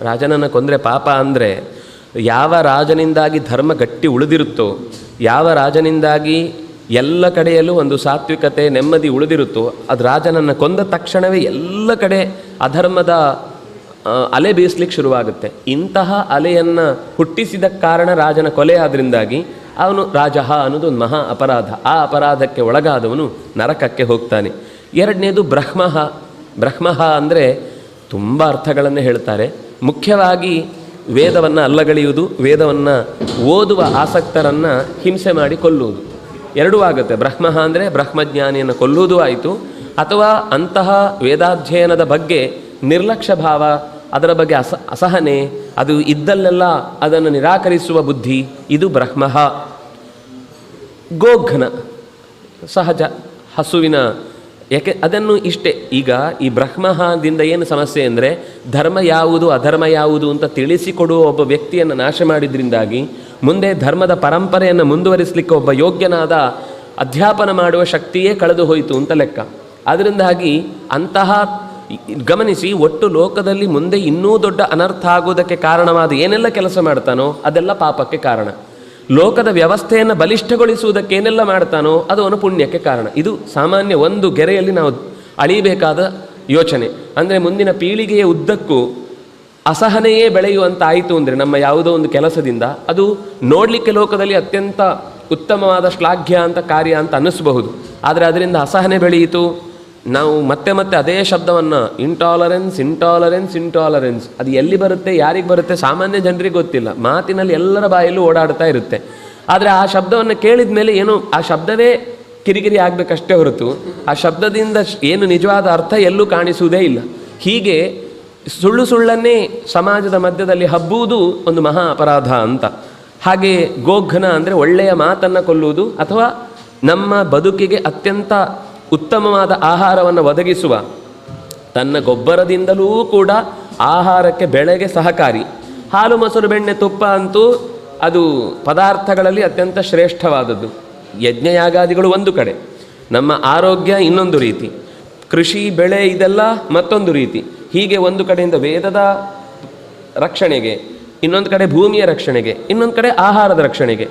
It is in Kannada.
ರಾಜನನ್ನು ಕೊಂದರೆ ಪಾಪ ಅಂದರೆ ಯಾವ ರಾಜನಿಂದಾಗಿ ಧರ್ಮ ಗಟ್ಟಿ ಉಳಿದಿರುತ್ತೋ, ಯಾವ ರಾಜನಿಂದಾಗಿ ಎಲ್ಲ ಕಡೆಯಲ್ಲೂ ಒಂದು ಸಾತ್ವಿಕತೆ ನೆಮ್ಮದಿ ಉಳಿದಿರುತ್ತೋ, ಅದು ರಾಜನನ್ನು ಕೊಂದ ತಕ್ಷಣವೇ ಎಲ್ಲ ಕಡೆ ಅಧರ್ಮದ ಅಲೆ ಬೀಸಲಿಕ್ಕೆ ಶುರುವಾಗುತ್ತೆ. ಇಂತಹ ಅಲೆಯನ್ನು ಹುಟ್ಟಿಸಿದ ಕಾರಣ ರಾಜನ ಕೊಲೆ ಆದ್ದರಿಂದಾಗಿ ಅವನು ರಾಜಃ ಅನ್ನೋದು ಒಂದು ಮಹಾ ಅಪರಾಧ. ಆ ಅಪರಾಧಕ್ಕೆ ಒಳಗಾದವನು ನರಕಕ್ಕೆ ಹೋಗ್ತಾನೆ. ಎರಡನೇದು ಬ್ರಹ್ಮಃ. ಬ್ರಹ್ಮಃ ಅಂದರೆ ತುಂಬ ಅರ್ಥಗಳನ್ನು ಹೇಳ್ತಾರೆ. ಮುಖ್ಯವಾಗಿ ವೇದವನ್ನು ಅಲ್ಲಗಳೆಯುವುದು, ವೇದವನ್ನು ಓದುವ ಆಸಕ್ತರನ್ನು ಹಿಂಸೆ ಮಾಡಿ ಕೊಲ್ಲುವುದು, ಎರಡೂ ಆಗುತ್ತೆ. ಬ್ರಹ್ಮಃ ಅಂದರೆ ಬ್ರಹ್ಮಜ್ಞಾನಿಯನ್ನು ಕೊಲ್ಲುವುದೂ ಆಯಿತು, ಅಥವಾ ಅಂತಹ ವೇದಾಧ್ಯಯನದ ಬಗ್ಗೆ ನಿರ್ಲಕ್ಷ್ಯ ಭಾವ, ಅದರ ಬಗ್ಗೆ ಅಸಹನೆ, ಅದು ಇದ್ದಲ್ಲೆಲ್ಲ ಅದನ್ನು ನಿರಾಕರಿಸುವ ಬುದ್ಧಿ, ಇದು ಬ್ರಹ್ಮಃ. ಗೋಘ್ನ ಸಹಜ, ಹಸುವಿನ, ಯಾಕೆ ಅದನ್ನು ಇಷ್ಟೇ. ಈಗ ಈ ಬ್ರಹ್ಮದಿಂದ ಏನು ಸಮಸ್ಯೆ ಅಂದರೆ ಧರ್ಮ ಯಾವುದು ಅಧರ್ಮ ಯಾವುದು ಅಂತ ತಿಳಿಸಿಕೊಡುವ ಒಬ್ಬ ವ್ಯಕ್ತಿಯನ್ನು ನಾಶ ಮಾಡಿದ್ರಿಂದಾಗಿ ಮುಂದೆ ಧರ್ಮದ ಪರಂಪರೆಯನ್ನು ಮುಂದುವರಿಸಲಿಕ್ಕೆ ಒಬ್ಬ ಯೋಗ್ಯನಾದ ಅಧ್ಯಾಪನ ಮಾಡುವ ಶಕ್ತಿಯೇ ಕಳೆದು ಹೋಯಿತು ಅಂತ ಲೆಕ್ಕ. ಅದರಿಂದಾಗಿ ಅಂತಹ ಗಮನಿಸಿ, ಒಟ್ಟು ಲೋಕದಲ್ಲಿ ಮುಂದೆ ಇನ್ನೂ ದೊಡ್ಡ ಅನರ್ಥ ಆಗುವುದಕ್ಕೆ ಕಾರಣವಾದ ಏನೆಲ್ಲ ಕೆಲಸ ಮಾಡ್ತಾನೋ ಅದೆಲ್ಲ ಪಾಪಕ್ಕೆ ಕಾರಣ. ಲೋಕದ ವ್ಯವಸ್ಥೆಯನ್ನು ಬಲಿಷ್ಠಗೊಳಿಸುವುದಕ್ಕೆ ಏನೆಲ್ಲ ಮಾಡ್ತಾನೋ ಅದು ಅವನ ಪುಣ್ಯಕ್ಕೆ ಕಾರಣ. ಇದು ಸಾಮಾನ್ಯ ಒಂದು ಗೆರೆಯಲ್ಲಿ ನಾವು ಅಳಿಬೇಕಾದ ಯೋಚನೆ. ಅಂದರೆ ಮುಂದಿನ ಪೀಳಿಗೆಯ ಉದ್ದಕ್ಕೂ ಅಸಹನೆಯೇ ಬೆಳೆಯುವಂತಾಯಿತು ಅಂದರೆ ನಮ್ಮ ಯಾವುದೋ ಒಂದು ಕೆಲಸದಿಂದ ಅದು ನೋಡಲಿಕ್ಕೆ ಲೋಕದಲ್ಲಿ ಅತ್ಯಂತ ಉತ್ತಮವಾದ ಶ್ಲಾಘ್ಯ ಅಂತ ಕಾರ್ಯ ಅಂತ ಅನ್ನಿಸಬಹುದು. ಆದರೆ ಅದರಿಂದ ಅಸಹನೆ ಬೆಳೆಯಿತು. ನಾವು ಮತ್ತೆ ಮತ್ತೆ ಅದೇ ಶಬ್ದವನ್ನು ಇಂಟಾಲರೆನ್ಸ್ ಇಂಟಾಲರೆನ್ಸ್ ಇಂಟಾಲರೆನ್ಸ್, ಅದು ಎಲ್ಲಿ ಬರುತ್ತೆ, ಯಾರಿಗೆ ಬರುತ್ತೆ, ಸಾಮಾನ್ಯ ಜನರಿಗೆ ಗೊತ್ತಿಲ್ಲ. ಮಾತಿನಲ್ಲಿ ಎಲ್ಲರ ಬಾಯಲ್ಲೂ ಓಡಾಡ್ತಾ ಇರುತ್ತೆ. ಆದರೆ ಆ ಶಬ್ದವನ್ನು ಕೇಳಿದ ಮೇಲೆ ಏನೋ ಆ ಶಬ್ದವೇ ಕಿರಿಕಿರಿ ಆಗಬೇಕಷ್ಟೇ ಹೊರತು ಆ ಶಬ್ದದಿಂದ ಏನು ನಿಜವಾದ ಅರ್ಥ ಎಲ್ಲೂ ಕಾಣಿಸುವುದೇ ಇಲ್ಲ. ಹೀಗೆ ಸುಳ್ಳು ಸುಳ್ಳನ್ನೇ ಸಮಾಜದ ಮಧ್ಯದಲ್ಲಿ ಹಬ್ಬುವುದು ಒಂದು ಮಹಾ ಅಪರಾಧ ಅಂತ. ಹಾಗೆ ಗೋಘ್ನ ಅಂದರೆ ಒಳ್ಳೆಯ ಮಾತನ್ನು ಕೊಲ್ಲುವುದು, ಅಥವಾ ನಮ್ಮ ಬದುಕಿಗೆ ಅತ್ಯಂತ ಉತ್ತಮವಾದ ಆಹಾರವನ್ನು ಒದಗಿಸುವ, ತನ್ನ ಗೊಬ್ಬರದಿಂದಲೂ ಕೂಡ ಆಹಾರಕ್ಕೆ ಬೆಳೆಗೆ ಸಹಕಾರಿ. ಹಾಲು ಮೊಸರು ಬೆಣ್ಣೆ ತುಪ್ಪ ಅಂತೂ ಅದು ಪದಾರ್ಥಗಳಲ್ಲಿ ಅತ್ಯಂತ ಶ್ರೇಷ್ಠವಾದದ್ದು. ಯಜ್ಞಯಾಗಾದಿಗಳು ಒಂದು ಕಡೆ, ನಮ್ಮ ಆರೋಗ್ಯ ಇನ್ನೊಂದು ರೀತಿ, ಕೃಷಿ ಬೆಳೆ ಇದೆಲ್ಲ ಮತ್ತೊಂದು ರೀತಿ. ಹೀಗೆ ಒಂದು ಕಡೆಯಿಂದ ವೇದದ ರಕ್ಷಣೆಗೆ, ಇನ್ನೊಂದು ಕಡೆ ಭೂಮಿಯ ರಕ್ಷಣೆಗೆ, ಇನ್ನೊಂದು ಕಡೆ ಆಹಾರದ ರಕ್ಷಣೆಗೆ.